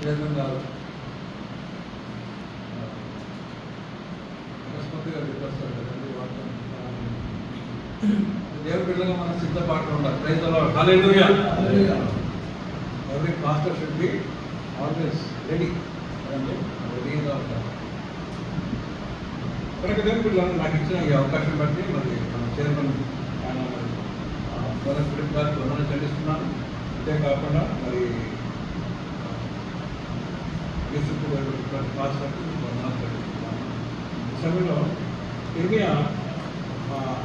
Chairman గారు అకస్మాత్తుగా చెప్పేస్తారు కదండి. దేవుడి పిల్లగా మనం సిద్ధపాటు ఉండాలి. Praise the Lord. Hallelujah. Every pastor should be always ready కదండి, రెడీగా ఉంటారు. కనుక దేవుడి పిల్లలు నాకు ఇచ్చిన ఈ అవకాశం బట్టి మరి మన చైర్మన్ ఫిలిప్ గారికి వందనాలు చెల్లిస్తున్నాను. అంతేకాకుండా మరి పాస్టర్కి వందనాలు చెల్లిస్తున్నాను. ఈ సమయంలో ఇర్మియా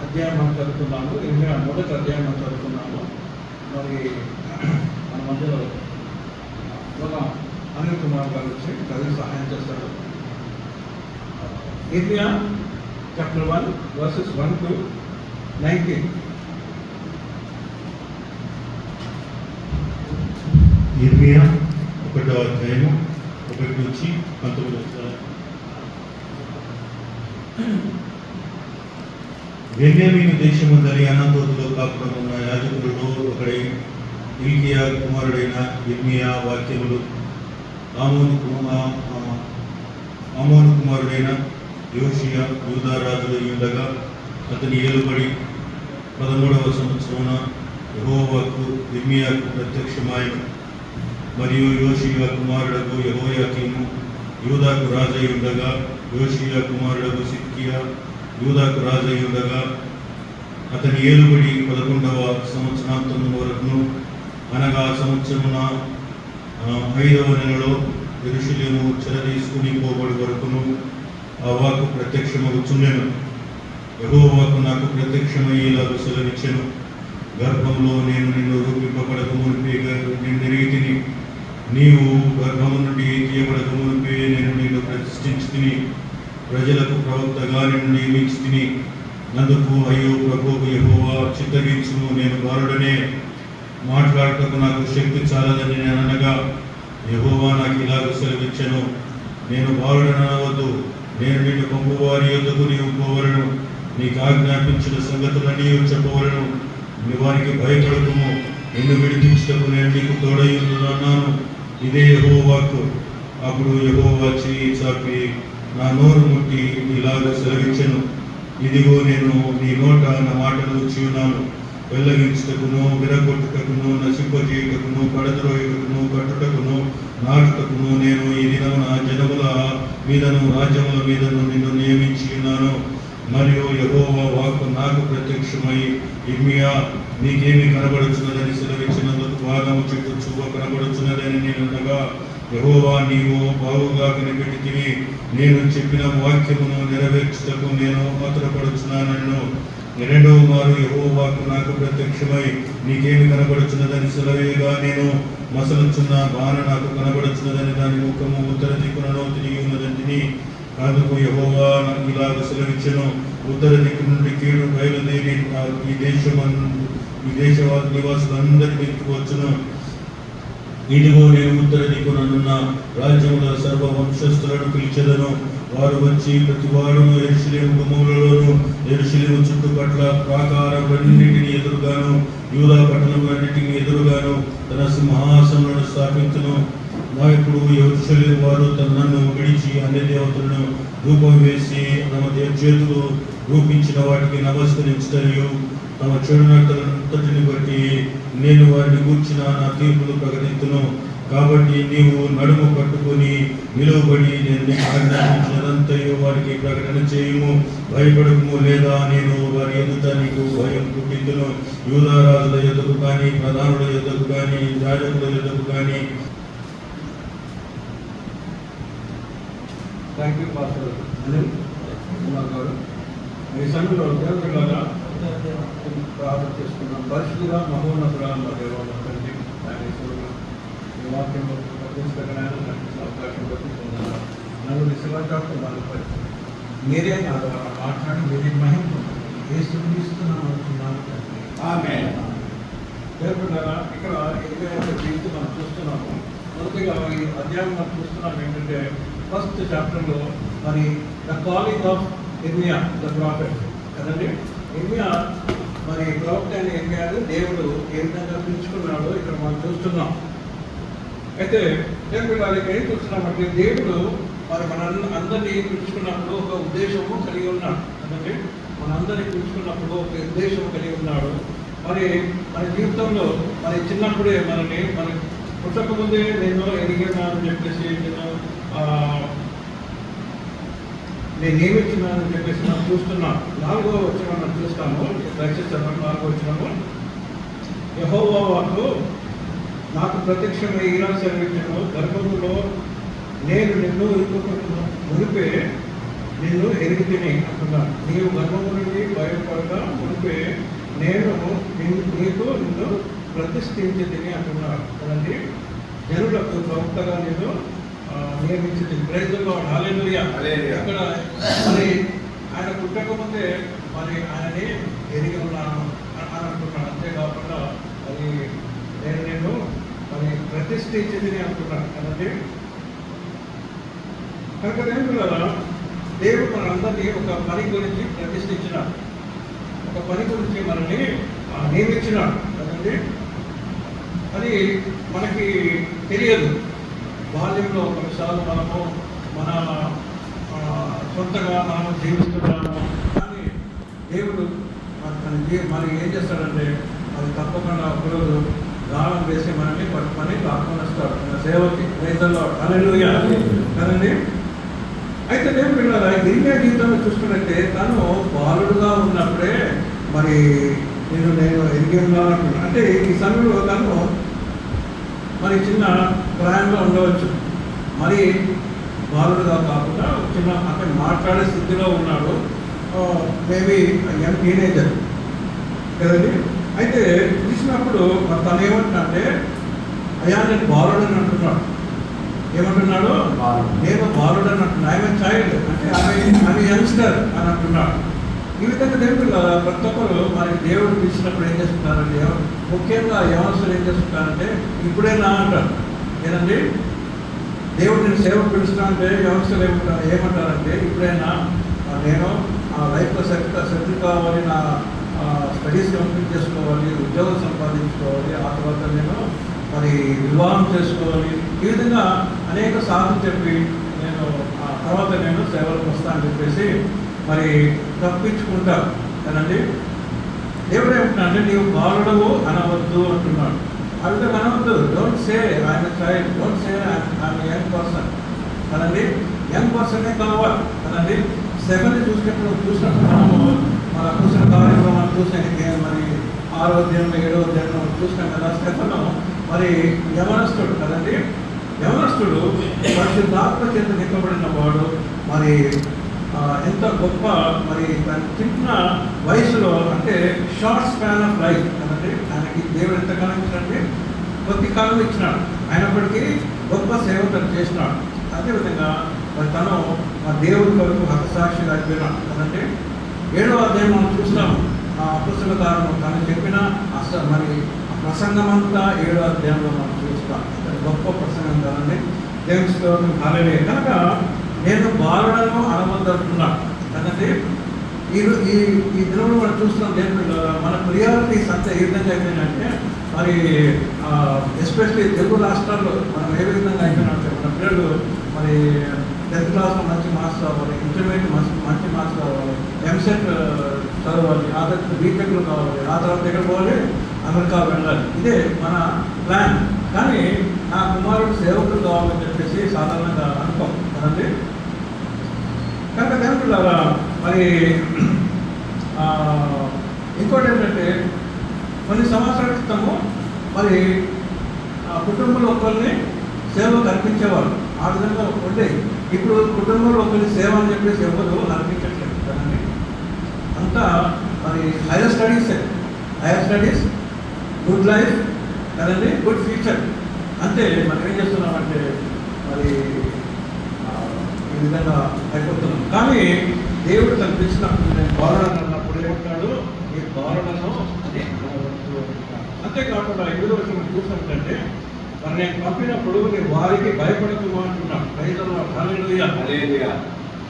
అధ్యాయం మనం చదువుకున్నాము. ఇర్మియా మొదటి అధ్యాయం మనం చదువుకున్నాము. మరి మన మధ్యలో అనిల్ కుమార్ గారు వచ్చి చదివి సహాయం చేస్తారు. ఇర్మియా చాప్టర్ 1 verses 1 to 19. ఇర్మియా 1వ అధ్యాయము 1 నుంచి 19. బెన్యామీను దేశమందరి అనాతోతులో కాపురం ఉన్న యాజకులలో ఒకడై హిల్కీయా కుమారుడైన ఇర్మియా వాక్యములు ఆమోను కుమారుడైన యోషియా యూదా రాజులు ఉండగా అతని ఏలుబడి 13వ సంవత్సరమున యెహోవాకు ఇర్మియాకు ప్రత్యక్షమాయెను. మరియు యోషియా కుమారుడకు యెహోయాకీము యూదాకు రాజై ఉండగా, యోషియా కుమారుడకు సిద్కియా యూదాకు రాజై ఉండగా అతని ఏలుబడి 11వ సంవత్సరాంతం వరకును, అనగా సంవత్సరమున 5వ నెలలో యెరూషలేము చెరదీసుకుని పోబడి వరకును ఆ వాక్కు ప్రత్యక్షమగుచుండెను. యెహోవాకు నాకు ప్రత్యక్షమయ్యేలాగా సెలవిచ్చెను. గర్భంలో నేను నిన్ను రూపింపబడక మునిపే నిన్నెరిగితిని, నీవు గర్భము నుండి తీయబడక మునిపే నేను నిన్ను ప్రతిష్ఠించితిని, ప్రజలకు ప్రవక్తగా నిన్ను నియమించితిని. నందుకు అయ్యో ప్రభువు యెహోవా, చిత్తగించును, నేను బాలుడనే, మాట్లాడటకు నాకు శక్తి చాలదని నేను అనగా యెహోవా నాకు ఇలాగ సెలవిచ్చెను. నేను బాలుడనవద్దు, నేను నిన్ను పంపువారి యొద్దకు నీవు పోవలను, నీకు ఆజ్ఞాపించిన సంగతులన్నీ చెప్పవలను. వారికి భయపడకుము, నిన్ను విడిపించుటకు నేను నీకు తోడయ్యున్నాను. ఇదే యెహోవా వాక్కు. అప్పుడు యెహోవా చెయ్యి చాపి నా నోరు ముట్టి ఇలాగ సెలవిచ్చెను. ఇదిగో నేను నీ నోట నా మాటలు వచ్చి వెల్లగించుటకును, విరగొట్టుటకును, నశింపజేయుటకును, పడద్రోయుటకును, కట్టుటకును, నాటుటకును నేను ఈ దినమున జనముల మీదను రాజ్యముల మీదను నిన్ను నియమించి ఉన్నాను. మరియు యెహోవా వాక్కు నాకు ప్రత్యక్షమై, ఇర్మియా, నీకేమి కనబడుచున్నదని సెలవిచ్చినందుకు భాగము చెట్టు చువ్వ కనబడుచున్నదని నేను అనగా, యెహోవా, నీవు బాగుగా కనిపెట్టితివి, నేను చెప్పిన వాక్యమును నెరవేర్చుటకు నేను ఆతురపడుచున్నానన్ను. 2వ మారు యెహోవాకు నాకు ప్రత్యక్షమై, నీకేమి కనబడుచున్నదని సెలవేయగా, నేను మసలుచున్న బాణ నాకు కనబడుచున్నదని, దాని ముఖము ఉత్తర దిక్కునలో తిరిగి ఉన్నదని. అందుకు యెహోవా నాకు ఇలాగ సెలవిచ్చెను. ఉత్తర దిక్కు నుండి కీడు బయలుదేరి ఈ దేశ నివాసులందరి మీదకి వచ్చును. ఇదిగో నేను ఉత్తర దిక్కునున్న రాజ్యముల సర్వ వంశస్థులను పిలిచెదను. వారు వచ్చి ప్రతివాడును యెరూషలేము గుమ్మములలోను, యెరూషలేము చుట్టుపట్ల ప్రాకారములన్నిటిని ఎదురుగాను, యూదా పట్టణములన్నిటిని ఎదురుగాను తన సింహాసనములను స్థాపించును. నాయకుడు యెరూషలేము వారు నన్ను విడిచి అన్య దేవతలను ధూపం వేసి తమ చేతులు రూపించిన వాటికి నమస్కరించటయు, తమ చెడునటనంతటిని బట్టి నేను వారిని గూర్చిన నా తీర్పులు ప్రకటించును. కాబట్టి నీవు నడుము పట్టుకొని నిలువబడి నేను నీకు ఆజ్ఞాపించినదంతయు వారికి ప్రకటన చేయుము. భయపడకుము, లేదా నేను వారి ఎదుట నీకు భయం పుట్టించును. యూదా రాజుల యొద్దకు కానీ, ప్రధానుల యొద్దకు కానీ, యాజకుల యొద్దకు కానీ. Thank you pastor Anil Kumar గారు. ఈ సమయంలో దేవుడిలాగా ప్రార్థన చేసుకున్నాం. పరిశుద్ధుగా మహోన్నతుగా మా దేవాలయం తండ్రి, ఈ వాక్యంలో ప్రవేశపెట్టడానికి అవకాశం పెట్టుకున్నాను. నన్ను శివాచారం బాధపడి మీరే నా ద్వారా మాట్లాడి మీరే మహిమ ఏసుక్రీస్తున్నాను అనుకున్నాను. దేవుడిలాగా ఇక్కడ ఏదైతే జీవితం మనం చూస్తున్నాము. మొదటిగా ఈ అధ్యాయం మనం చూస్తున్నాం ఏంటంటే, ఫస్ట్ చాప్టర్లో మరి ద కాలింగ్ ఆఫ్ ఇర్మియా ద ప్రాఫెట్ కదండి. ఇర్మియా మరి ప్రవక్త అయిన ఇర్మియాను దేవుడు ఏ విధంగా పిలుచుకున్నాడో ఇక్కడ మనం చూస్తున్నాం. అయితే దేవుడు వాళ్ళకి ఏం చూస్తున్నామంటే దేవుడు మరి మన అందరినీ పిలుచుకున్నప్పుడు ఒక ఉద్దేశము కలిగి ఉన్నాడు. అంటే మనందరినీ పిలుచుకున్నప్పుడు ఒక ఉద్దేశం కలిగి ఉన్నాడు. మరి మన జీవితంలో మరి చిన్నప్పుడే మన పుట్టక ముందే నేను ఎదిగినానని చెప్పేసి నేను ఏమిచ్చినానని చెప్పేసి మనం చూస్తున్నాం. 4వ వచనం మనం చూస్తాము. దయచేసి 4వ వచనము. యెహోవా వాక్కు నాకు ప్రత్యక్షమై ఇలా సెలవిచ్చెను, గర్భములో నేను నిన్ను మునిపే నిన్ను ఎరిగితిని అంటున్నాను. నీవు గర్భము నుండి భయపడక మునిపే నేను నిన్ను ప్రతిష్ఠించితిని అంటున్నాడు కదండి. జనులకు ప్రవక్తగా నేను నియమించింది. ప్రైజ్ ది లార్డ్, హల్లెలూయా. ఇక్కడ మరి ఆయన పుట్టకముందే మరి ఆయనని ఎరిగి ఉన్నాను అని అంటున్నాడు. అంతేకాకుండా అది నేను మరి ప్రతిష్ఠించింది అంటున్నాను కదండి. కనుక దేవుడు మనందరినీ ఒక పని గురించి ప్రతిష్ఠించినాడు, ఒక పని గురించి మనల్ని నియమించినాడు కదండి. అది మనకి తెలియదు. బాల్యంలో కొన్నిసార్లు మన సొంతగా మనం జీవిస్తున్నాము. కానీ దేవుడు మరి ఏం చేస్తాడంటే అది తప్పకుండా ఒకరోజు గాలం వేసి మనల్ని పట్టుకొని లాక్కొని వస్తాడు మన సేవకి. రైతుల్లో హల్లెలూయా కదండి. అయితే దేవుడు ఇరిమియా జీవితంలో చూసుకున్నట్టే తను బాలుడుగా ఉన్నప్పుడే మరి నేను ఎరిగి ఉన్నాను. అంటే ఈ సమయంలో తను మరి చిన్న ప్రాయంలో ఉండవచ్చు, మరి బాలుడుగా కాకుండా చిన్న అంటే మాట్లాడే స్థితిలో ఉన్నాడు. మేబీ యంగ్ టీనేజర్ కదండి. అయితే చూసినప్పుడు మరి తను ఏమంటున్నాడంటే అయ్యా నేను బాలుడని అంటున్నాడు. ఏమంటున్నాడు? నేను బాలుడని అంటున్నాడు. ఐఎమ్ చైల్డ్ అంటే ఆమె యంగ్స్టర్ అని అంటున్నాడు. ఈ విధంగా దేవుడు ప్రతి ఒక్కరు మరి దేవుడు పిలిచినప్పుడు ఏం చేస్తున్నారంటే, ముఖ్యంగా యవనస్తులు ఏం చేస్తున్నారంటే ఇప్పుడేనా అంటారు. ఏనండి, దేవుడు నేను సేవ పిలుస్తున్నానంటే యవనస్తులు ఏమంటారంటే ఇప్పుడైనా నేను లైఫ్లో సెటిల్ కావాలి, నా స్టడీస్ కంప్లీట్ చేసుకోవాలి, ఉద్యోగం సంపాదించుకోవాలి, ఆ తర్వాత నేను మరి వివాహం చేసుకోవాలి. ఈ విధంగా అనేక సార్లు చెప్పి నేను ఆ తర్వాత నేను సేవలకు వస్తానని చెప్పేసి మరి తప్పించుకుంటా కదండి. దేవుడు ఏమంటున్నాడు అంటే నీవు బాలుడవు అనవద్దు అంటున్నాడు. ఆ విధంగా అనవద్దు. Don't say I'm a child, don't say I'm young person కదండి. యంగ్ పర్సనే కావాలి కదండి. సెవెన్ చూసినప్పుడు మనము మన చూసిన కార్యంలో మనం చూసానికి మరి 6వ అధ్యాయం 7వ అధ్యాయం చూసినాం కదా. స్టెఫను మరి యవనస్తుడు కదండి. యవనస్తుడు పరిశుద్ధాత్మ చేత నింపబడిన వాడు. మరి ఎంత గొప్ప మరి తన చిన్న వయసులో అంటే షార్ట్ స్పాన్ ఆఫ్ లైఫ్ కదండి. ఆయనకి దేవుడు ఎంతకాలం ఇచ్చినట్టే కొద్ది కాలం ఇచ్చినాడు, అయినప్పటికీ గొప్ప సేవ తను చేసినాడు. అదేవిధంగా మరి తను మా దేవుడి కొరకు హతసాక్షిగా అయిపోయినాడు కదండి. 7వ అధ్యాయం మనం చూస్తాము. ఆ అపొస్తలుల కారణం తను చెప్పిన మరి ప్రసంగం అంతా 7వ అధ్యాయంలో మనం చూస్తాం. గొప్ప ప్రసంగం కదండి. దేవుని స్తోత్రం హల్లెలూయా. కనుక నేను బాలుడను అనవద్దంటున్నాను కదండి. ఈ దినంలో మనం చూస్తున్నాం దేవుడు మన ప్రియారిటీస్ అంతా ఏ విధంగా అయిపోయినంటే మరి ఎస్పెషల్లీ తెలుగు రాష్ట్రాల్లో మనం ఏ విధంగా అయిపోయినట్టే మన పిల్లలు మరి 10th క్లాస్లో మంచి మార్క్స్ రావాలి, ఇంటర్మీడియట్ మంచి మార్క్స్ రావాలి, ఎంసెట్ చదవాలి, ఆ తర్వాత బీటెక్లో కావాలి, ఆ తర్వాత ఎక్కడ పోవాలి, అమెరికా వెళ్ళాలి. ఇదే మన ప్లాన్. కానీ నా కుమారుడు సేవకుడు కావాలని చెప్పేసి సాధారణంగా అనుకోం కదండి. కనుక దేవుడులారా మరి ఇంకోటి ఏంటంటే కొన్ని సంవత్సరాల క్రితము మరి కుటుంబంలో ఒకరిని సేవ కల్పించేవారు. ఆ విధంగా ఉండేది. ఇప్పుడు కుటుంబంలో ఒకరి సేవ అని చెప్పేసి ఎవరు అనిపించట్లేదు కదండి. అంతా మరి హైయర్ స్టడీస్ గుడ్ లైఫ్ కదండి, గుడ్ ఫ్యూచర్ అంతే. మనం ఏం చేస్తున్నామంటే మరి ఈ విధంగా అయిపోతున్నాం. కానీ దేవుడు తను పిలిచినప్పుడు నేను బాలుడను అన్నప్పుడు ఏమంటాడు, ఈ బాలుడను అని అంతేకాకుండా 7వ వచనం చూసినట్టంటే మరి నేను పంపినప్పుడు నేను వారికి భయపడకు అంటున్నాను. రైతులు హల్లెలూయా.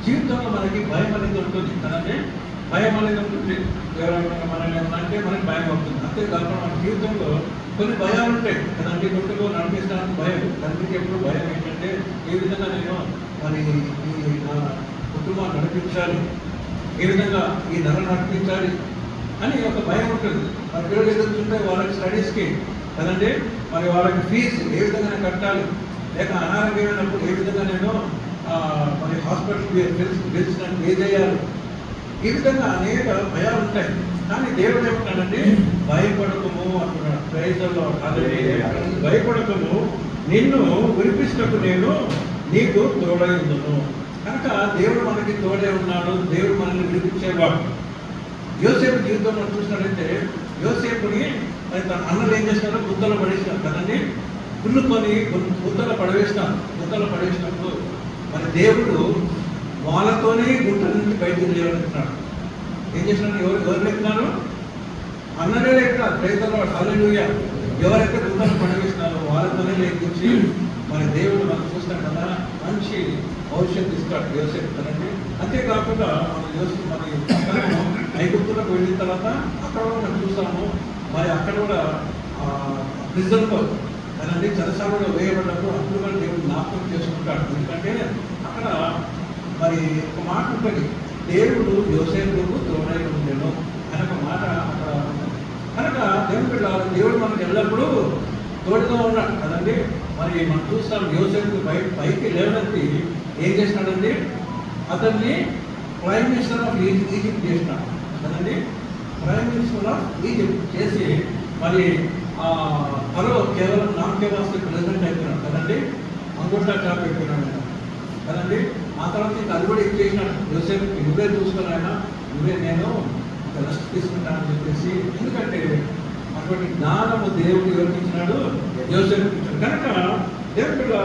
జీవితంలో మనకి భయం అనేది ఉంటుంది కదండి. భయం అనేది ఉంటుంది. ఎవరైనా మనల్ని ఏమన్నా అంటే మనకి భయం అవుతుంది. అంతేకాకుండా మన జీవితంలో కొన్ని భయాలు ఉంటాయి కదండి. గుట్టులో నడిపిస్తానికి భయం, తండ్రికి ఎప్పుడు భయం ఏంటంటే ఏ విధంగా నేను మరి ఈ నా కుటుంబాన్ని నడిపించాలి, ఏ విధంగా ఈ నెల నడిపించాలి అని ఒక భయం ఉంటుంది. మరి పిల్లలు ఎదుగుతుంటే వాళ్ళకి స్టడీస్కి కదండి, మరి వాళ్ళకి ఫీజు ఏ విధంగా కట్టాలి, లేక అనారోగ్యమైనప్పుడు ఏ విధంగా నేను మరి హాస్పిటల్కి బిల్స్ పే చేయాలి, ఈ విధంగా అనేక భయాలు ఉంటాయి. కానీ దేవుడు ఏమంటాడంటే భయపడకము అంటున్నాడు. ప్రైజుల్లో భయపడకము, నిన్ను విడిపిస్తకు నేను నీకు తోడై ఉండును. కనుక దేవుడు మనకి తోడే ఉన్నాడు, దేవుడు మనల్ని విడిపించేవాడు. యోసేపు జీవితంలో చూసినట్లయితే యోసేపుని మరి తన అన్నలు ఏం చేస్తారో గుద్దలు పడేసినారు కదండి, కుళ్ళుకొని గుద్దలు పడేసినప్పుడు మరి దేవుడు వాళ్ళతోనే గుంట నుంచి బయటకు లేవనుకున్నాడు. ఏం చేసినాడు? ఎవరు లెక్కినారు? అన్నలే లెక్కినారు. ప్రైజుల్లో హల్లెలూయా. ఎవరైతే గుంటలు పడవేసినారో వాళ్ళతోనే లెక్కించి మరి దేవుడు మనం చూస్తాం కదా, మంచి భవిష్యత్తు ఇస్తాడు యోసేపు కదండి. అంతేకాకుండా మన యోసేపు మరి ఐగుప్తులకు వెళ్ళిన తర్వాత అక్కడ కూడా మనం చూస్తాము, మరి అక్కడ కూడా ప్రిజన్లో కదండి చెరసాలలో వేయబడినప్పుడు అప్పుడు కూడా దేవుడు జ్ఞాపకం చేసుకుంటాడు. ఎందుకంటే అక్కడ మరి ఒక మాట ఉంటుంది, దేవుడు యోసేపుకు తోడై ఉండేను అని ఒక మాట అక్కడ. కనుక దేవుడు మనకు ఎల్లప్పుడూ తోడుగా ఉన్నాడు కదండి. మరి మనం చూస్తాం యోసేపు పైకి లేవనెత్తి ఏం చేసినాడండి, అతన్ని ప్రైమ్ మినిస్టర్ ఆఫ్ ఈజిప్ట్ చేసినాడు కదండి. ప్రైమ్ మినిస్టర్ ఆఫ్ ఈజిప్ట్ చేసి మరి ఫరో కేవలం నామకే వాస్తే ప్రెసిడెంట్ అయిపోయినాడు కదండి. అంగుట్టా చాప్ అయిపోయినాడు కదండి. ఆ తర్వాత ఇంకా అది కూడా ఇచ్చేసినాడు యోసేపు, నువ్వే చూసుకున్నాయన, నేను రెస్ట్ తీసుకుంటానని చెప్పేసి. ఎందుకంటే అటువంటి జ్ఞానము దేవుడు ఎవరికి ఇచ్చినాడు? యోసేపు ఇచ్చాడు. కనుక దేవుడు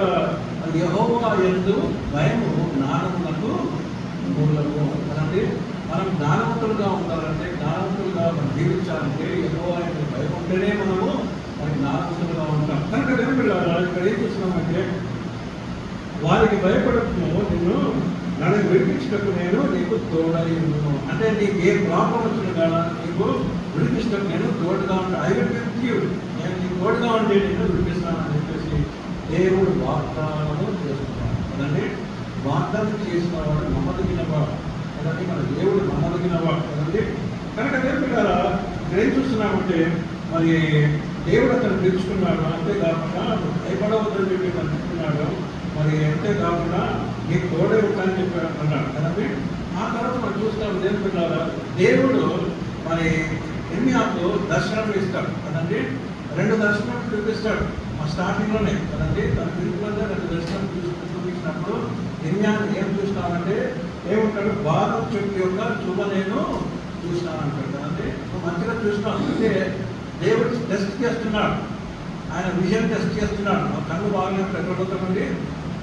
యెహోవా యందు భయము జ్ఞానమునకు మూలము కదండి. మనం జ్ఞానవంతులుగా ఉండాలంటే, జ్ఞానవంతులుగా మనం జీవించాలంటే యెహోవా యందు భయం ఉంటేనే మనము మరి జ్ఞానవంతులుగా ఉంటాం. కనుక దేవుడు ఇక్కడ ఏం చూస్తున్నామంటే, వారికి భయపడము, నిన్ను నన్ను విడిపించటకు నేను నీకు తోడై ఉన్నాను. అంటే నీకు ఏ ప్రాబ్లం వచ్చినా కదా నీకు విడిపించటకు నేను తోడుగా ఉంటాను. నేను నీకు తోడుగా ఉంటే నేను విడిపిస్తానని చెప్పేసి దేవుడు వాగ్దానం చేస్తున్నాడు కదండి. వాగ్దానం చేసిన వాడు నమ్మదగినవాడు కదండి. మన దేవుడు నమ్మదగినవాడు కదండి. కనుక దేవుడు గారా ఇక్కడ ఏం చూస్తున్నామంటే, మరి దేవుడు అతను పిలుచుకున్నాడు. అంతేకాకుండా భయపడవద్దని చెప్పి అనుకున్నాడు. మరి అంతేకాకుండా నీకు తోడే ఉంటానని చెప్పి అన్నాడు కదండి. ఆ తర్వాత మనం చూస్తాం దేవుడు మరి ఇర్మియాకు దర్శనం ఇస్తాడు కదండి. 2 దర్శనాలు చూపిస్తాడు స్టార్టింగ్లోనే కదండి. తన పిలుపులోనే 2 దర్శనాలు చూపించినప్పుడు ఇర్మియాను ఏం చూస్తామంటే ఏమంటాడు, బాదం చెట్టు యొక్క చూప నేను చూసినానంటాడు కదండి. మంచిగా చూసినాం అంటే దేవుడు టెస్ట్ చేస్తున్నాడు, ఆయన విజన్ టెస్ట్ చేస్తున్నాడు. మన కన్ను బాగాలేనప్పుడు ఎక్కడ పోతామండి,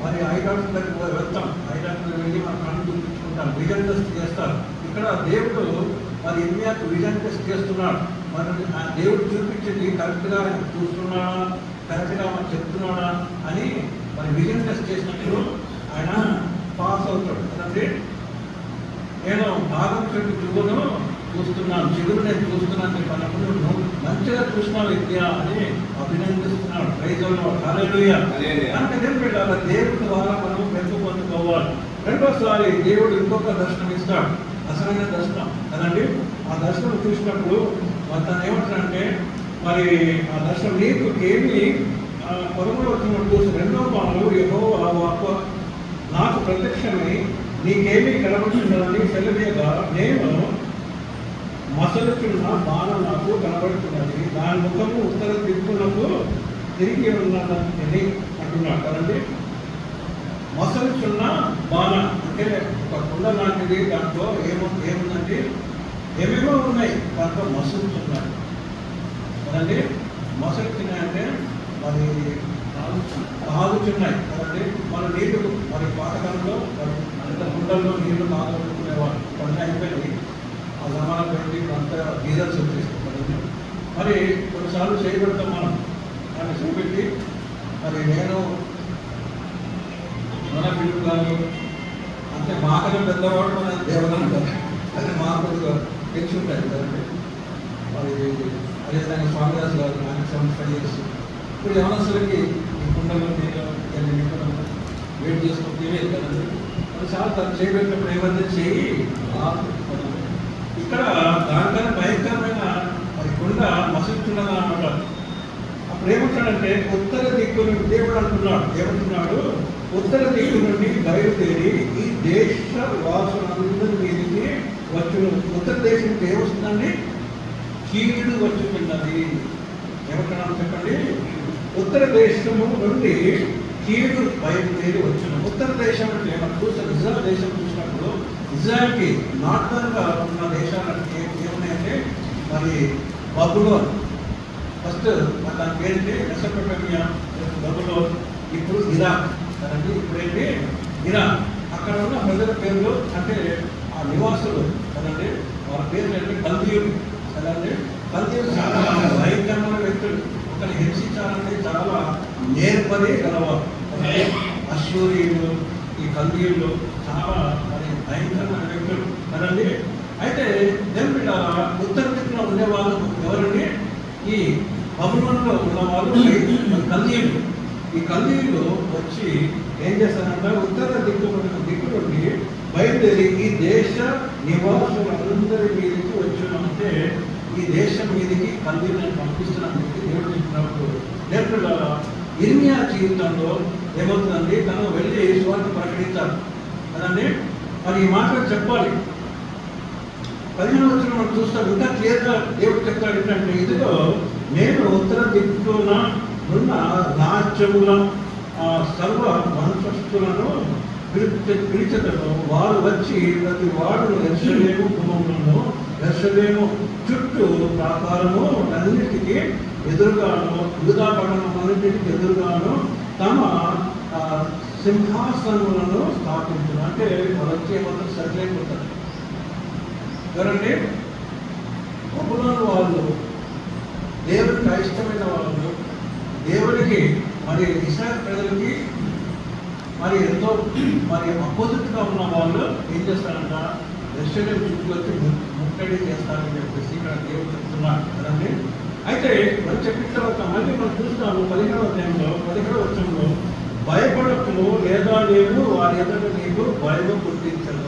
మరి ఐ డాక్టర్ దగ్గర వెళ్తాం, ఐ డాక్టర్ వెళ్ళి మన కన్ను చూపించుకుంటాం, విజన్ టెస్ట్ చేస్తారు. ఇక్కడ దేవుడు మరి ఇర్మియాకు విజన్ టెస్ట్ చేస్తున్నాడు. మరి ఆ దేవుడు చూపించింది కరెక్ట్గా ఆయన చూస్తున్నాడా, కరెక్ట్గా మనం చెప్తున్నాడా అని మరి విజన్ టెస్ట్ చేసినప్పుడు ఆయన పాస్ అవుతాడు కదండి. నేను బాదం చెట్టు చిగురును చూస్తున్నాను, చిగురు నేను చూస్తున్నాను చెప్పినప్పుడు నువ్వు మంచిగా చూసినావు విద్య అని అభినందిస్తున్నాడు. ప్రైజుల్లో హల్లెలూయా. కనుక దేవుడి ద్వారా మనం మెప్పు పొందుకోవాలి. రెండోసారి దేవుడు ఇంకొక దర్శనం ఇస్తాడు, అసలైన దర్శనం కదండి. ఆ దర్శనం చూసినప్పుడు మరి తను ఏమంటాడంటే, మరి ఆ దర్శనం నీకు ఏమి 13వ వచనం చూసి 2వ మారు యెహోవా వాక్కు నాకు ప్రత్యక్షమై నీకేమీ కనబడుతుందని సెలవేగా, నేను మసలుచున్న బాణం నాకు కనబడుతున్నది, దాని ముఖము ఉత్తర దిక్కులకు తిరిగి ఉన్నదని అంటున్నాడు కదండి. మసలుచున్న బాణం అంటే ఒక కుండ లాంటిది, దాంట్లో ఏముందంటే ఏమేమో ఉన్నాయి, దాంట్లో మసలుచున్నాయి కదండి. మసలుచున్నాయంటే మరి తాగుచున్నాయి కదండి. మన నీళ్లు మరి పాతకాలంలో అంత కుండల్లో నీళ్లు తాగుకునేవాళ్ళు, కొన్ని అయిపోయి ఆ జమానా పెట్టి అంతా గీజర్స్ వచ్చేసి మరి కొన్నిసార్లు చేయబడతాం మనం, దాన్ని చూపెట్టి మరి నేను మన పిల్లలు కాదు అంటే మాకనే పెద్దవాడు మన దేవతలు అదే మా కొద్దిగా తెలిసి ఉంటాయి కదండి. మరి అదేవిధంగా స్వామిదాస్ గారు ఆయన 75 years. ఇప్పుడు యవనస్తులకి ఈ కుండలు నీళ్ళు వెయిట్ చేసుకుని తెలియదు కదండి. అది చాలా తను చేయబెట్టినప్పుడు ఏమైతే చేయి ఇక్కడ దానికన్నా భయంకరమైన అది కుండ మసులుతున్నదా అన్నమాట. అప్పుడు ఏమంటాడంటే ఉత్తర దిక్కు నుండి దేవుడు అంటున్నాడు, ఏమంటున్నాడు, ఉత్తర దిక్కు నుండి బయలుదేరి ఈ దేశ వాసులందరి మీదకి వచ్చును. ఉత్తర దేశం నుంచి ఏమొస్తుందండి? కీడు వచ్చుతున్నది. ఏమంటున్నాడు చెప్పండి? ఉత్తర దేశము నుండి కీడు బయలుదేరి వచ్చును. ఉత్తర దేశం అంటే మనం చూస్తాం, ఇజ్రాయల్ దేశం చూసినప్పుడు ఇజ్రాయల్కి నార్తర్గా ఉన్న దేశాలకి ఏమున్నాయంటే మరి బబులోన్ ఫస్ట్ దాని పేరుంటే మెసొపొటేమియా, బబులోన్, ఇప్పుడు ఇరాక్ కదండి. ఇప్పుడేంటి ఇరాక్. అక్కడ ఉన్న ప్రజల పేర్లు అంటే ఆ నివాసులు కదండి, వాళ్ళ పేర్లు ఏంటి? కల్దీయులు కదండి. కల్దీయులు చాలా భయంకరమైన వ్యక్తులు. ఒకరిని హింసించాలంటే చాలా నేర్పరి గలవారు. అశ్షూరీయులు, ఈ కల్దీయులు చాలా మరి భయంకరమైన వ్యక్తులు కదండి. అయితే దేవుడి ఉత్తర దిక్కున ఉండేవాళ్ళు ఎవరండి? ఈ బబులోనులో ఉన్నవాళ్ళు కల్దీయులు. ఈ కల్దీయులు వచ్చి ఏం చేస్తారంటే ఉత్తర దిక్కు నుండి బయలుదేరి ఈ దేశ నివాసులందరి మీదకి వచ్చునంటే ఈ దేశం మీదకి కల్దీయులను పంపిస్తున్నాను దేవుడు చెప్పినప్పుడు దేవుడు ఇర్మియా జీవితంలో ఏమవుతుందండి? తను వెళ్ళి సువార్త ప్రకటించాలి కదండి. మరి ఈ మాటలు చెప్పాలి. 15వ వచనం మనం చూస్తాం, ఇంకా క్లియర్గా దేవుడు చెప్తాడు ఏంటంటే, ఇదిగో నేను ఉత్తర దిక్కున ఉన్న రాజ్యముల సర్వ వంశస్థులను పిలిచెదను. వారు వచ్చి ప్రతి వాడును యెరూషలేము గుమ్మములను, యెరూషలేము చుట్టూ ప్రాకారము అన్నిటికీ ఎదురుగాను, యూదా పట్టణములన్నిటికీ ఎదురుగాను తమ సింహాసనములను స్థాపించును. అంటే వాళ్ళు వచ్చి ఏమంటారు? సెటిల్ అయిపోతారు. ఎవరండి? బబులోను వాళ్ళు దేవునికి అయిష్టమైన వాళ్ళు, దేవునికి మరి ఇశ్రాయేలు ప్రజలకి మరి ఎంతో మరి అపోజిట్గా ఉన్న వాళ్ళు ఏం చేస్తారంట? యెరూషలేము చుట్టూ వచ్చి ముట్టడి చేస్తారని చెప్పేసి ఇక్కడ దేవుడు చెప్తున్నాడు కదండి. అయితే మనం చెప్పిన తర్వాత మళ్ళీ మనం చూస్తాము 15వ అధ్యాయంలో 17వ వచనంలో, భయపడకుము, లేదా నేను వారి ఎదుట నీకు భయము పుట్టించను.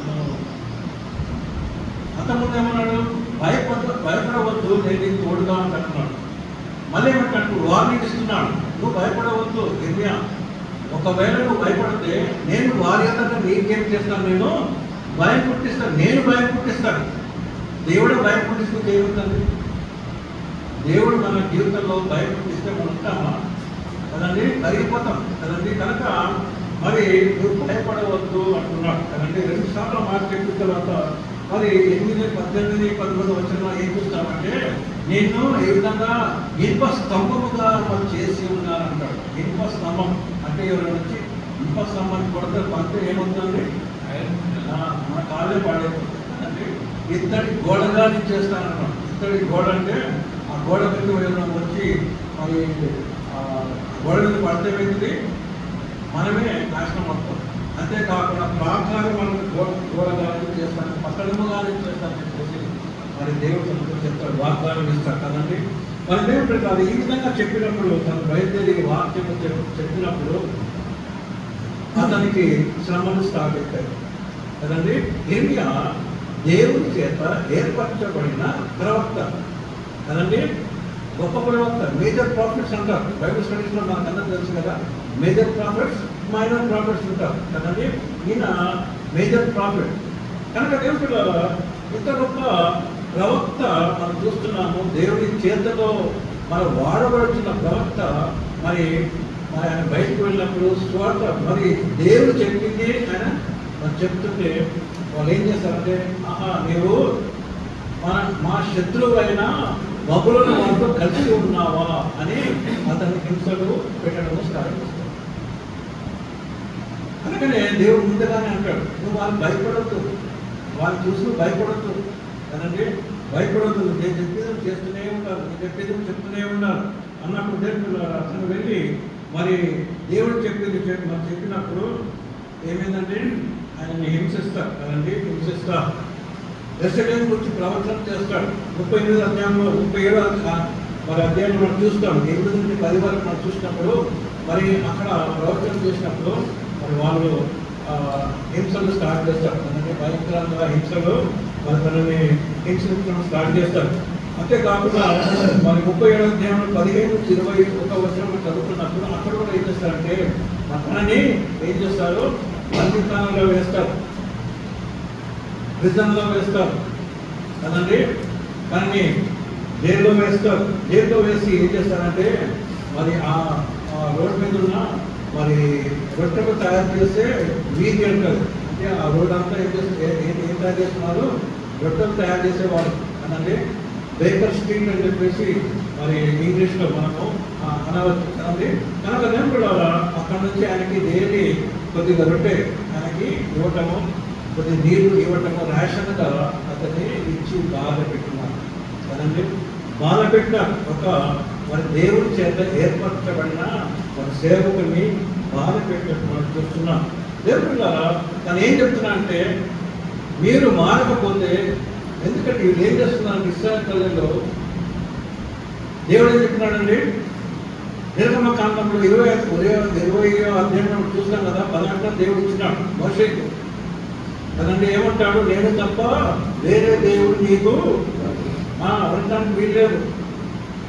అంతకుముందు ఏమన్నాడు? భయపడవద్దు, నేను నీకు తోడుగా అంటున్నాడు. మళ్ళీ ఏమంటాడు? వార్నింగ్ ఇస్తున్నాడు, నువ్వు భయపడవద్దు ఇర్మియా. ఒకవేళ నువ్వు భయపడితే నేను వారి అంతటా నీకేం చేస్తాను? నేను భయం పుట్టిస్తాను. నేను భయం పుట్టిస్తాను. దేవుడు భయం పుట్టిస్తే ఏముందండి? దేవుడు మన జీవితంలో భయం పుట్టిస్తే మనం ఉంటామా? కదండి, కరిగిపోతాం కదండి. కనుక మరి నువ్వు భయపడవద్దు అంటున్నాడు కదండి. 2 సార్లు మాట చెప్పిన తర్వాత మరి 8, 18, 19 వచనంలో ఏం చూస్తామంటే, నేను ఏ విధంగా ఇనుప స్తంభముగా మనం చేసి ఉన్నానంటాడు. ఇనుప స్తంభం అంటే ఎవరైనా వచ్చి ఇనుప స్తంభాన్ని కొడితే పంటే ఏమవుతుందండి? మన కాళ్ళే పాడైపోతుంది. ఇత్తడి గోడగా నేను చేస్తానన్నాడు. ఇత్తడి గోడ అంటే ఆ గోడ మీద ఎవరైనా వచ్చి మరి గోడ మీద పడితే వెళ్తుంది, మనమే నాశనం అవుతాం. అంతేకాకుండా ప్రాకారం మనం గోడగా చేస్తాను, పట్టణముగా చేస్తాను చెప్పేసి మరి దేవుడు తనతో చెప్తాడు, వాగ్దానం ఇస్తాడు కదండి. మరి దేవుడు కాదు ఈ విధంగా చెప్పినప్పుడు, తను బయలుదేరి వాక్యం చెప్పినప్పుడు అతనికి శ్రమలు స్టార్ట్ అవుతాయి కదండి. ఇర్మియా దేవుని చేత ఏర్పరచబడిన ప్రవక్త కదండి, గొప్ప ప్రవక్త. మేజర్ ప్రాఫిట్స్ అంటారు బైబిల్ స్టడీస్లో, మనకు అందరూ తెలుసు కదా. మేజర్ ప్రాఫిట్స్, మైనర్ ప్రాఫిట్స్ ఉంటారు కదండి. ఈయన మేజర్ ప్రాఫిట్ కనుక దేవుడు ఇంత గొప్ప ప్రవక్త మనం చూస్తున్నాము. దేవుడి చేతలో మనం వాడబడుతున్న ప్రవక్త మరి ఆయన బయటకు వెళ్ళినప్పుడు స్వార్థ మరి దేవుడు చెప్పింది ఆయన మనం చెప్తుంటే వాళ్ళు ఏం చేస్తారంటే, ఆహా నీవు మా శత్రువు అయిన బబులోను వాళ్ళతో కలిసి ఉన్నావా అని అతన్ని హింసలు పెట్టడం స్టార్ట్ చేస్తాడు. అందుకనే దేవుడు ముందుగానే అంటాడు, నువ్వు వాళ్ళు భయపడద్దు, వాళ్ళు చూసి భయపడద్దు కదండి. భయపడద్దు, నేను చెప్పేది చేస్తూనే ఉంటారు, నేను చెప్పేది చెప్తూనే ఉన్నారు అన్నప్పుడు దేవుడు అతను వెళ్ళి మరి దేవుడు చెప్పింది మనం చెప్పినప్పుడు ఏమైందంటే ఆయనని హింసిస్తారు కదండి. ఎరుషలేం గురించి ప్రవచనం చేస్తాడు. 38 అధ్యాయంలో 37 మరి అధ్యాయంలో మనం చూస్తాం. 8 నుండి 10 వరకు మనం చూసినప్పుడు మరి అక్కడ ప్రవచనం చేసినప్పుడు మరి వాళ్ళు హింసలు స్టార్ట్ చేస్తారు. తనని భయంకరంగా హింసలు మరి తనని హింసించడం స్టార్ట్ చేస్తారు. అంతేకాకుండా మరి 37 అధ్యాయంలో 15 నుంచి 21 వచనం చదువుతున్నప్పుడు అక్కడ కూడా ఏం చేస్తారంటే తనని ఏం చేస్తారు, బందీఖానాలో వేస్తారు, ప్రిజన్లో వేస్తారు కదండి. కానీ జైల్లో వేస్తారు. జైల్లో వేసి ఏం చేస్తారంటే మరి ఆ రోడ్డు మీద ఉన్న మరి రొట్టెలు తయారు చేసే వీధి అంటారు. అంటే ఆ రోడ్ అంతా ఏం తయారు చేస్తున్నారు, రొట్టెలు తయారు చేసేవాళ్ళు కదండి. బేకర్ స్ట్రీట్ అని చెప్పేసి మరి ఇంగ్లీష్లో మనము అనవచ్చు కదండి. కనుక నేను కూడా అక్కడ నుంచి ఆయనకి డైలీ కొద్దిగా రొట్టె ఆయనకి ఇవ్వటము, కొద్ది నీళ్లు ఇవ్వటము రేషన్గా అతన్ని ఇచ్చి బాధ పెట్టున్నారు కదండి. బాధ పెట్టిన ఒక మరి దేవుడి చేత ఏర్పరచబడిన మన సేవకుని బాధ పెట్టినట్టు మనం చూస్తున్నాం. దేవుడు తను ఏం చెప్తున్నా అంటే మీరు మారకపోతే, ఎందుకంటే వీళ్ళు ఏం చేస్తున్నారు ఇశ్రాయేలు ప్రజల్లో, దేవుడు ఏం చెప్తున్నాడండి నిర్గమకాండంలో 20 అధ్యాయంలో చూస్తాం కదా. 18 దేవుడు ఇచ్చినాడు మోషేకు కదండి. ఏమంటాడు, నేను తప్ప వేరే దేవుడు నీకు ఉండటానికి వీల్లేదు.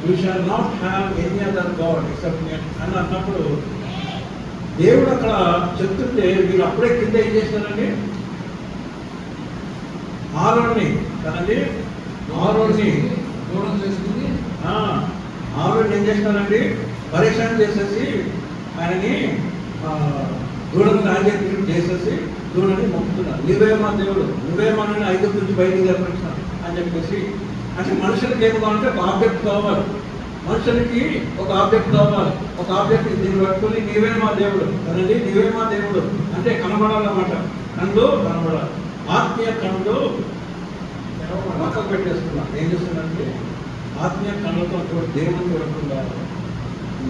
You shall not have any other god except me అని అన్నప్పుడు దేవుడు అక్కడ చెప్తుంటే వీళ్ళు అప్పుడే కింద ఏం చేస్తారండి, ఆరోని కదండి, ఆరోని దూరం చేసుకుని ఆరోని ఏం చేస్తారండి, పరేషాన్ చేసేసి ఆయనని దూడను రాజ్యం చేసేసి దూడని మొక్కుతున్నారు. నువ్వే మా దేవుడు, నువ్వే మనని 5 నుంచి బయటికి తెప్పించినావు అని చెప్పేసి. అంటే మనుషులకి ఏం కావాలంటే ఒక ఆబ్జెక్ట్ కావాలి, మనుషులకి ఒక ఆబ్జెక్ట్ కావాలి. ఒక ఆబ్జెక్ట్ దీన్ని పట్టుకుని నీవే మా దేవుడు కదండి, నీవే మా దేవుడు అంటే కనబడాలన్నమాట. కళ్ళు కనబడాలి, ఆత్మీయ కళ్ళు పక్కకు పెట్టేస్తున్నాం. ఏం చేస్తున్నారంటే ఆత్మీయ కళ్ళతో దేవుని చూడకుండా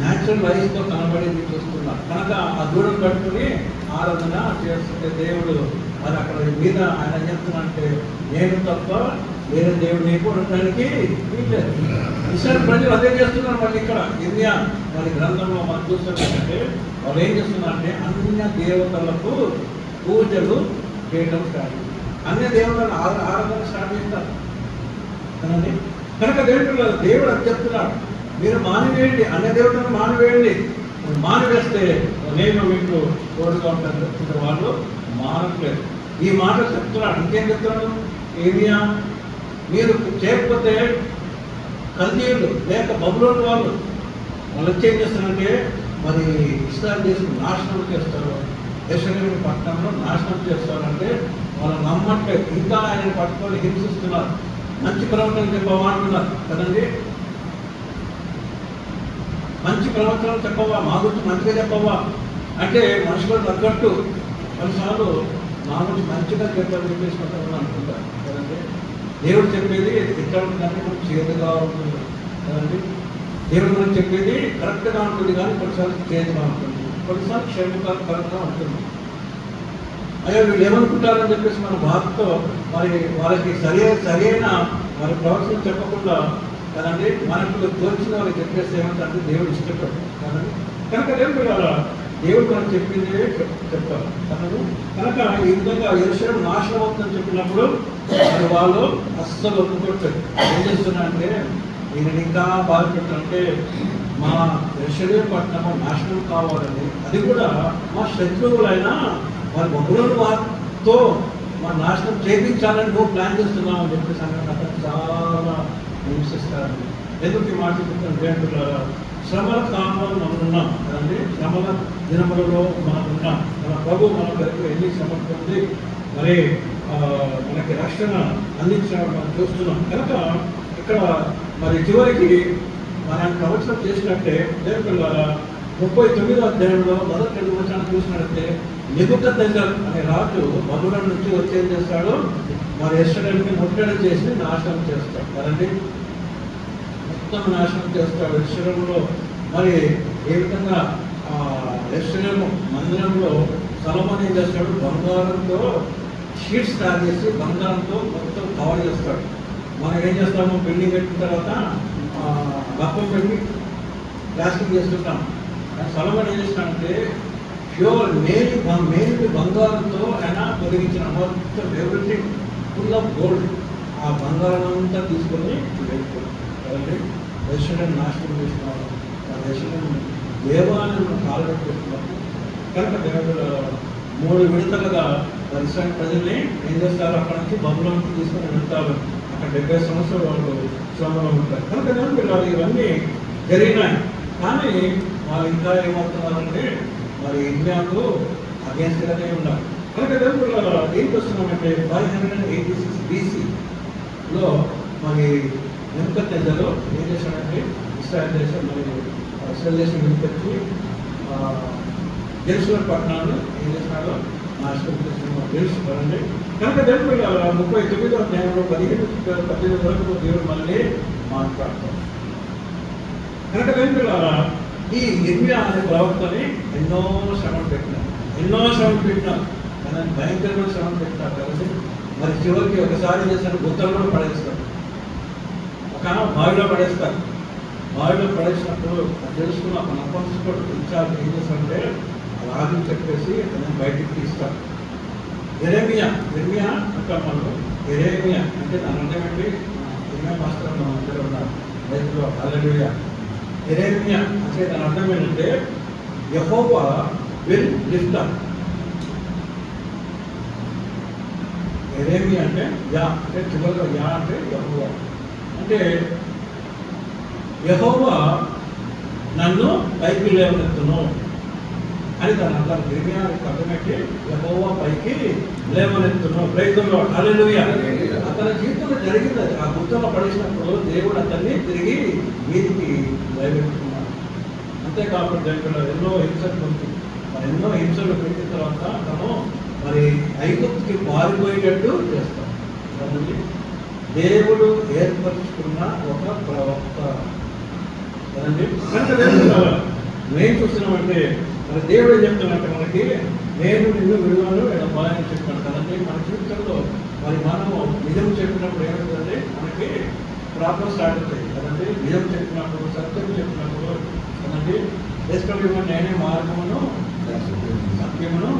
న్యాచురల్ ఐస్తో కనబడేది చూస్తున్నారు. కనుక ఆ దూరం కట్టుకుని ఆరాధన చేస్తుంటే దేవుడు మరి అక్కడ మీద ఆయన చెప్తున్నా అంటే నేను తప్ప వేరే దేవుడు నీకు ఉండడానికి వీల్లేదు. ఇస్రాయేల్ ప్రజలు అదే చేస్తున్నారు. మళ్ళీ ఇక్కడ ఇర్మియా మరి గ్రంథంలో మనం చూస్తుంటే వాళ్ళు ఏం చేస్తున్నారంటే అన్య దేవతలకు పూజలు చేయడం స్టార్ట్, అన్య దేవతలను ఆరాధన స్టార్ట్ చేస్తారు కదండి. కనుక దేవుడు అది చెప్తున్నాడు, మీరు మానివేయండి, అన్య దేవతలను మానివేయండి. మానివేస్తే నేను మీకు తోడుగా ఉంటాను చెప్తుంటే వాళ్ళు మానట్లేదు. ఈ మాట చెప్తున్నాడు. ఇంకేం చెప్తున్నాడు ఏమియా, మీరు చేయకపోతే కల్దీయులు లేక బబులోను వాళ్ళు వచ్చి ఏం చేస్తారంటే మరి ఇస్రాయేల్ దేశం నాశనం చేస్తారు, యెరూషలేము పట్టణంలో నాశనం చేస్తారంటే వాళ్ళు నమ్మట్లేదు. ఇంకా ఆయన పట్టుకొని హింసిస్తున్నారు. మంచి ప్రవర్తన చెప్పవా అంటున్నారు కదండి. మంచి ప్రవర్తన చెప్పవా, మా గురించి మంచిగా చెప్పవా అంటే మనుషులు తగ్గట్టు కొన్నిసార్లు నా గురించి మంచిగా చెప్పాలని చెప్పేసి కొంతమంది అనుకుంటారు కదండి. దేవుడు చెప్పేది ఎట్లా ఉంటుందంటే కొంచెం చేదుగా ఉంటుంది కదండి. దేవుడు మనం చెప్పేది కరెక్ట్గా ఉంటుంది కానీ కొన్నిసార్లు చేదుగా ఉంటుంది, కొన్నిసార్లు క్షేమకరంగా ఉంటుంది. అయ్యో వీళ్ళు ఏమనుకుంటారని చెప్పేసి మన బాధతో మరి వాళ్ళకి సరైన మరి ప్రవర్తన చెప్పకుండా కదండి మనకు తోచిన వాళ్ళకి చెప్పేస్తే ఏమంటే దేవుడు ఇష్టపడు కదండి. కనుక దేవుడు మనం చెప్పిందే చెప్తారు కనుక. కనుక ఈ విధంగా యెరూషలేము నాశనం అవుతుందని చెప్పినప్పుడు మరి వాళ్ళు అస్సలు ఒప్పుకోవట్లేదు. ఏం చేస్తున్నారంటే ఈయనని ఇంకా బాధపెట్టాలంటే మా యెరూషలేము పట్టణము నాశనం కావాలని, అది కూడా మా శత్రువులైనా మరి బబులోను వారితో మా నాశనం చేయించాలని నువ్వు ప్లాన్ చేస్తున్నావు అని చెప్పేసి అక్కడ చాలా హింసిస్తారండి. ఎందుకు ఈ మాట చెప్తాను, శ్రమల కాలంలో మనం ఉన్నాం కదండి. శ్రమల దినములలో మనం ఉన్నాం. మన ప్రభు మన దగ్గర ఎన్ని శ్రమలు పొంది మరి మనకి రక్షణ అందించడం మనం చూస్తున్నాం. కనుక ఇక్కడ మరి చివరికి మనం ప్రవచనం చేసినట్టే దేవుళ్ళ 39వ అధ్యాయంలో మొదటి 2 వచనాలు చూసినట్టే నెబుకద్నెజర్ అనే రాజు బబులోను నుంచి వచ్చేం చేస్తాడు, మరి యెరూషలేముని ముట్టడి చేసి నాశనం చేస్తాడు కదండి. మొత్తం నాశనం చేస్తాడు. యెరూషలేములో మరి ఏ విధంగా యెరూషలేము మందిరంలో సొలొమోను ఏం చేస్తాడు, బంగారంతో షీట్స్ తయారు చేసి బంగారంతో మొత్తం కవర్ చేస్తాడు. మనం ఏం చేస్తాము, బిల్డింగ్ కట్టిన తర్వాత గప్పం పెట్టి ప్లాస్టింగ్ చేస్తుంటాం. కానీ సొలొమోన్ ఏం చేస్తాడంటే ప్యూర్ మేలు బంగారంతో ఆయన తొలగించిన మొత్తం ఎవ్రీథింగ్ ఫుల్ ఆఫ్ గోల్డ్. ఆ బంగారం అంతా తీసుకొని వెళ్ళిపోయి రెస్టారెంట్ నాశనం చేసినారు. ఆ రెస్టారెంట్ దేవాలయంలో కాలబెట్టుకుంటున్నారు. కనుక దేవుడు 3 విడతలుగా పరిశ్రమ ప్రజల్ని ఏం చేస్తారు, అక్కడ నుంచి బబులోనికి తీసుకొని వెళ్తారు. అక్కడ 70 సంవత్సరాలు వాళ్ళు శ్రమలో ఉంటారు. కనుక దేవుడు ఇవన్నీ జరిగినాయి. కానీ వాళ్ళు ఇంకా ఏమవుతున్నారంటే మరి ఇండియాకు అగేన్స్ట్గానే ఉన్నారు. కనుక దేవుడు ఏం చేస్తున్నామంటే 586 BCలో మరి నెబుకద్నెజరు ఏం చేశాడంటే ఇశ్రాయేల్ దేశం దేశం విడిపెట్టి జెరూసలేం పట్టణాన్ని ఏం చేసినాడో నాశనం చేస్తున్నాడు తెలుసుకోవాలండి. కనుక దేవుడు 39వ అధ్యాయంలో 17 వరకు దేవుడు మళ్ళీ మాట్లాడతాడు. కనుక దేవుడు ఈ ఇర్మియా అనే ప్రవక్తని ఎన్నో శ్రమలు పెట్టినారు. కానీ భయంకరమైన శ్రమలు పెట్టినారు కాబట్టి మరి చివరికి ఒకసారి చేసిన గుత్తలు కూడా పడేస్తారు. ఒక బావిలో పడేస్తారు. బావిలో పడేసినప్పుడు తెలుసుకున్న ఒక నపంసకుడు ఇన్ఛార్జ్ ఏం చేస్తారంటే రాజు చెప్పేసి అతను బయటికి తీస్తారు. ఎరేమియా అంటాం మనం. ఎరేమియా అంటే దాని అర్థం ఏంటి? ఎరేమియా మాస్టర్ అందరూ ఉన్నారు బైబిల్లో. హల్లెలూయా. ఎరేమియా అంటే దాని అర్థం ఏంటంటే యెహోవా విల్ లిఫ్ట్ అప్. ఎరేమియా అంటే యా అంటే చివరిలో యా అంటే యెహోవా అంటే యెహోవా నన్ను పైకి లేవనెత్తును అని దాని అర్థం. ఇర్మియా అర్థమైతే యెహోవా పైకి లేవనెత్తును. ప్రయత్నంలో హల్లెలూయా. అతని జీవితంలో జరిగింది అది. ఆ గుర్తులో పడేసినప్పుడు దేవుడు అతన్ని తిరిగి వీధికి లేవనెత్తుకున్నాడు. అంతేకాకుండా దేవుడు ఎన్నో హింసలు పెట్టిన తర్వాత తను మరి ఐగుప్తుకి పారిపోయేటట్టు చేస్తాడు. దేవుడు ఏర్పరచుకున్న ఒక ప్రవక్త కదండి. మేము చూస్తున్నామంటే మరి దేవుడు ఏం చెప్తున్నట్టు మనకి, నేను నిన్ను విడువను ఎడబాయని చెప్పాను కదండి. మన జీవితంలో మరి మనము నిజం చెప్పినప్పుడు ఏమవుతుందంటే మనకి ప్రాబ్లమ్ స్టార్ట్ అవుతాయి కదండి. నిజం చెప్పినప్పుడు, సత్యం చెప్పినప్పుడు కదండి. వేసుకోవాలి నేనే మార్గమును సత్యమును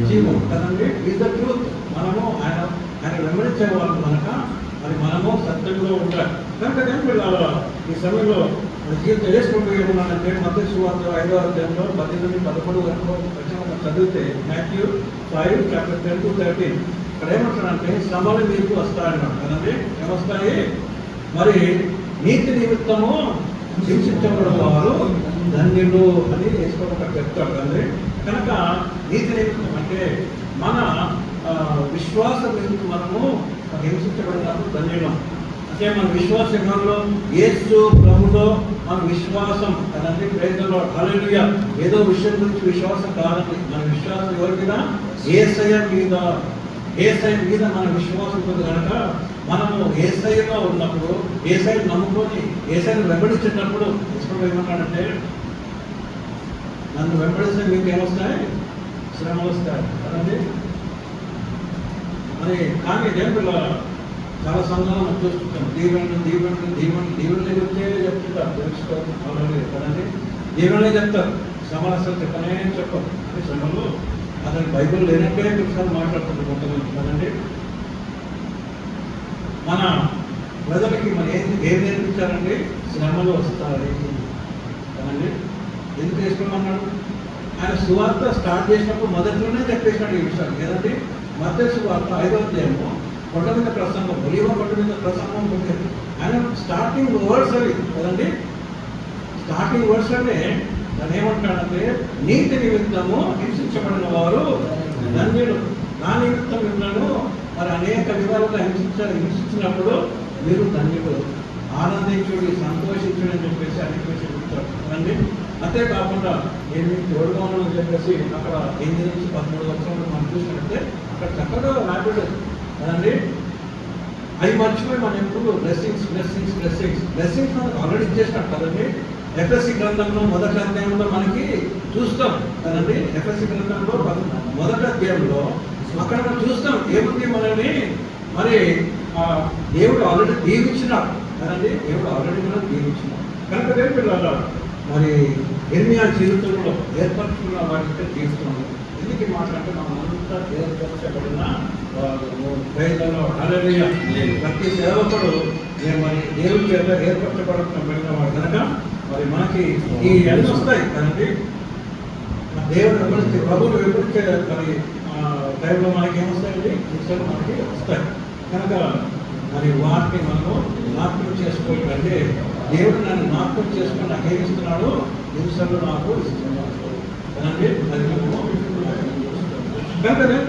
జీవము కదండి. Is the truth. మనము ఆయన వెంబడించే వాళ్ళు కనుక మరి మనము సత్యంలో ఉంటాం. కనుక దేవుడు ఈ సమయంలో జీవితం వేసుకుంటూ ఏమన్నానంటే మత్తయి సువార్త 5వ అధ్యాయంలో 10 నుండి 11 వరకు చదివితే మాథ్యూ 5:10-13 ఇక్కడ ఏమంటాడంటే శ్రమలు మీకు వస్తాయన్నాడు కదండి. ఏమొస్తాయి? మరి నీతి నిమిత్తము హింసించబడిన వారు ధన్యులు అని వేసుకోవడం చెప్తాడు కదండి. కనుక నీతి నిమిత్తం అంటే మన విశ్వాస నిమిత్తం మనము హింసించబడినప్పుడు ధన్యులం. అంటే మన విశ్వాసంలో యేసు ప్రభులో మన విశ్వాసం కదండి. ప్రయత్నంలో హల్లెలూయా. ఏదో విషయం గురించి విశ్వాసం కాదండి. మన విశ్వాసం ఎవరి మీద? యేసయ్య మీద మన విశ్వాసం ఉంది కనుక మనము యేసయ్యలో ఉన్నప్పుడు, యేసయ్యను నమ్ముకొని యేసయ్యను వెంబడించేటప్పుడు ఇష్టం ఏమన్నాడంటే నన్ను వెంబడిస్తే మీకు ఏమొస్తాయి? శ్రమలు వస్తాయి కదండి. మరి కానీ దేవుళ్ళ చాలా సంఘాలు మనం చూస్తుంటాం. దీవెనలు చెప్తే చెప్తుంటారు తెలుసుకోవాలి కదండి. దీవెనలే చెప్తారు, శ్రమలు అసలు చెప్పరు. అని శ్రమలు అతని బైబిల్ లేనట్టే ఒకసారి మాట్లాడుతుంది కొంతమంది కదండి. మన ప్రజలకి మన ఏం నేర్పించారండి? శ్రమలు వస్తాయి కదండి. ఎందుకు చేసుకోమన్నాడు? ఆయన సువార్త స్టార్ట్ చేసినప్పుడు మొదట్లోనే చెప్పేసినాడు ఈ విషయాలు ఏదండి. మత్తయి సువార్త 5వ అధ్యాయము కొండ మీద ప్రసంగం, ఒలీవ కొండ మీద ప్రసంగం ఉంది. ఆయన స్టార్టింగ్ వర్డ్స్ అవి కదండి. స్టార్టింగ్ వర్డ్స్ అంటే దాన్ని ఏమంటాడంటే నీతి నిమిత్తము హింసించబడిన వారు ధన్యులు. నా నిమిత్తం మిమ్మల్ని మరి అనేక విధాలుగా హింసించినప్పుడు మీరు ధన్యులు, ఆనందించుడి, సంతోషించుడి అని చెప్పేసి అనేక విషయాలు చెప్తారు కదండి. అంతేకాకుండా నేను మీకు తోడుగా ఉన్నానని చెప్పేసి అక్కడ 8 నుంచి 13 సంవత్సరాలు మనం చూసినట్టే అక్కడ చక్కగా రాబడి కదండి. అవి మర్చిపోయి మనం ఎప్పుడు బ్లెస్సింగ్స్ మనకు ఆల్రెడీ ఇచ్చేసినట్టు కదండి. ఎఫ్ఎస్సి గ్రంథంలో మొదటి అధ్యాయంలో మనకి చూస్తాం కదండి. ఎఫ్ఎస్సి గ్రంథంలో మొదటి అధ్యాయంలో అక్కడ మనం చూస్తాం ఏముంది మనల్ని మరి దేవుడు ఆల్రెడీ దీవించినాడు కదండి. దేవుడు ఆల్రెడీ మనం దీవించినాడు కనుక దేవుడు మరి ఎర్మియా జీవితంలో ఏర్పరచుకున్న వాటితో జీవితంలో ఎందుకు ఈ మాట అంటే మనం అంతా ఏర్పరచబడిన ప్రయత్నంలో హల్లెలూయా. ప్రతి సేవకుడు మరి దేవుడి చేత ఏర్పరచబడిన వాడు కనుక మరి మనకి ఈ అన్ని వస్తాయి కదండి. దేవుడు ఎప్పుడు ప్రభుత్వం ఎప్పుడు మరి టైంలో మనకి ఏమొస్తాయండి విషయాలు మనకి వస్తాయి కనుక మరి వాటిని మనము జ్ఞాపకం చేసుకోవాలంటే దేవుడు నన్ను జ్ఞాపకం చేసుకొని నాకు ఏమి ఇస్తున్నాడు నిమిషంలో నాకు ఇస్తున్నాడు కదండి. అది మనము కనుక నేను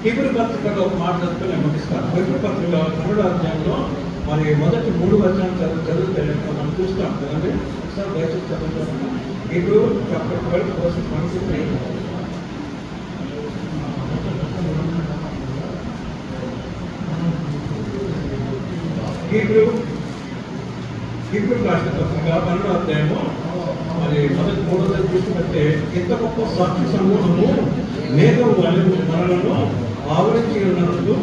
హీబ్రూ పత్రికలో ఒక మాట చదువుతూ నేను ముగిస్తాను. హీబ్రూ పత్రిక 3వ అధ్యాయంలో మరి మొదటి 3 వచనాలు చదివితే మనం చూస్తాం కదండి. ఒకసారి దయచేసి చదువుతాను. Hebrew chapter 12 verse 23. హీబ్రూ రాష్ట్ర పత్రిక 12వ అధ్యాయము మరి మొదటి 3వ వచనం చూసుకుంటే ఎంత గొప్ప సాక్షి సమూహము మేఘం మనలను ఆవరించి ఉన్నట్లు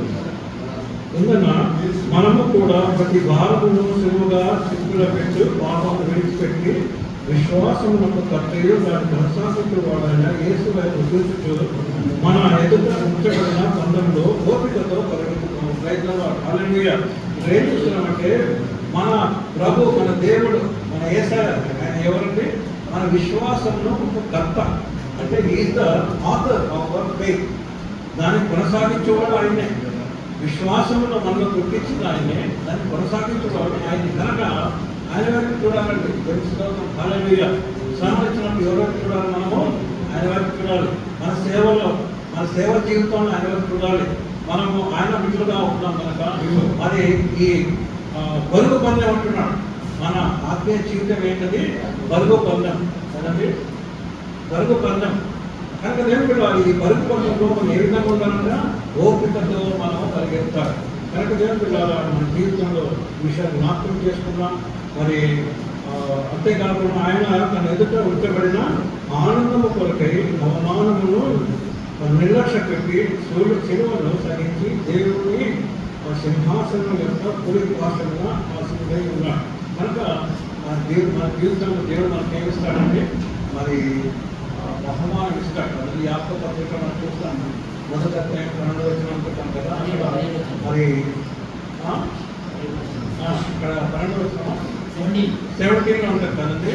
ఉందన్న మనము కూడా ప్రతి భారమును సులువుగా చిక్కుల పెట్టు పాపము విడిచిపెట్టి విశ్వాసమునకు కర్తయు దాని మనసాసక్తులు వాడైన యేసు వైపు చూచుచు మన ఎదుట ఉంచబడిన బంధంలో ఓపికతో పరిగెత్తుకున్న ప్రయత్నంలో హల్లెలూయా. ఏం చూస్తున్నామంటే మన ప్రభు మన దేవుడు మన యేసయ్య ఆయన ఎవరంటే మన విశ్వాసంలో ఒక కర్త అంటే is the author of our faith. దాన్ని కొనసాగించేవాడు ఆయనే. విశ్వాసంలో మనలో పుట్టించింది ఆయనే, దాన్ని కొనసాగించేవాడు ఆయన కనుక ఆయన వైపు చూడాలండి. తెలుసుకోవడం హల్లెలూయా. శ్రమ వచ్చినప్పుడు ఎవరి వైపు చూడాలి మనము? ఆయన వైపు చూడాలి. మన సేవలో మన సేవ జీవితంలో ఆయన వైపు చూడాలి. మనము ఆయన బిడ్డలుగా ఉంటున్నాం కనుక మరి ఈ బరువు పందెం అంటున్నాడు. మన ఆత్మీయ జీవితం ఏంటది? బరువు పందెం కదండి. బరువు పందెం కనుక దేవుడు ఈ బరువు పందెంలో మనం ఏ విధంగా ఉండాలంటే ఓపికతో మనం పరిగెత్తాలి. కనుక దేవుడు మన జీవితంలో విషయాలు జ్ఞాపకం చేసుకున్నాం. మరి అంతేకాకుండా ఆయన తన ఎదుట ఉంచబడిన ఆనందము కొరకై అవమానమును నిర్లక్ష్య పెట్టి శిలువను సహించి దేవుడిని సింహాసనం యొక్క పులి భాషగా ఆశీర్వై ఉన్నాడు. కనుక మన జీవితంలో దేవుడు మనకి ఏమిస్తాడంటే మరి బహుమానం ఇస్తాడు. అది యాత్ర పత్రిక మనం చూస్తాము. మొదటి అధ్యాయం 12వ వచనం అనుకుంటాం కదా. మరి ఇక్కడ 12వ వచనం 17 ఉంటుంది కదండి.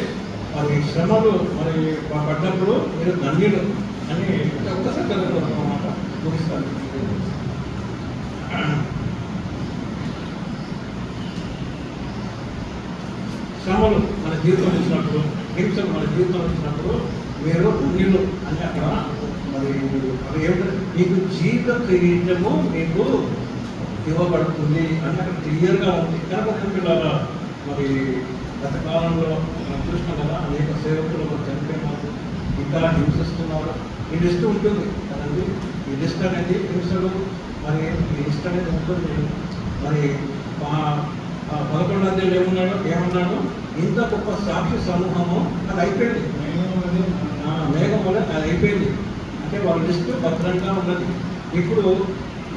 మరి శ్రమలు మరి పడ్డప్పుడు మీరు ధన్యులు అని ఒక్కసారి చదువుతున్నమాట ముగిస్తాను. శ్రమలు మన జీవితంలో ఇచ్చినప్పుడు, హింసలు మన జీవితంలో ఇచ్చినప్పుడు మీరు ధన్యులు అని అక్కడ మరి అవి ఏమిటంటే మీకు జీవిత కిరీటము మీకు ఇవ్వబడుతుంది అని అక్కడ క్లియర్గా ఉంది. కనుక పిల్లల మరి గత కాలంలో మనం చూసినాం కదా, అనేక సేవకులు చనిపోయినారు, ఇంకా హింసిస్తున్నారు. ఈ లిస్ట్ ఉంటుంది కదండి. ఈ లిస్ట్ అనేది హింసలు మరి ఈ లిస్ట్ అనేది ఉంటుంది. మరి 11వ అధ్యాయంలో ఏమన్నాడు? ఇంత గొప్ప సాక్షి సమూహము అది అయిపోయింది. మేఘం వల్ల అది అయిపోయింది. అంటే వాళ్ళ లిస్టు భద్రంగా ఉన్నది. ఇప్పుడు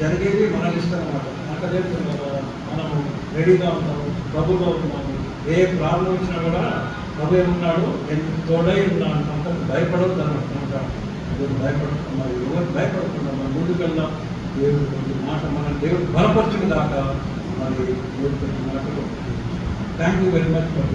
జరిగేది మన లిస్ట్ అనమాట. అక్కడే మనం రెడీగా ఉన్నాము, ప్రభుగా ఉన్నాము. ఏ ప్రాబ్లం వచ్చినా కూడా ప్రభు ఏమన్నాడు? తోడై ఉన్నాను కనుక భయపడవద్దు అన్నమాట. భయపడుతున్నాం, ఎవరు భయపడుతున్నాం, మనం ముందుకు వెళ్దాం. దేవుడి మాట మన దేవుడు బలపరచుకు దాకా మరి దేవుడి మాటలు. Thank you very much for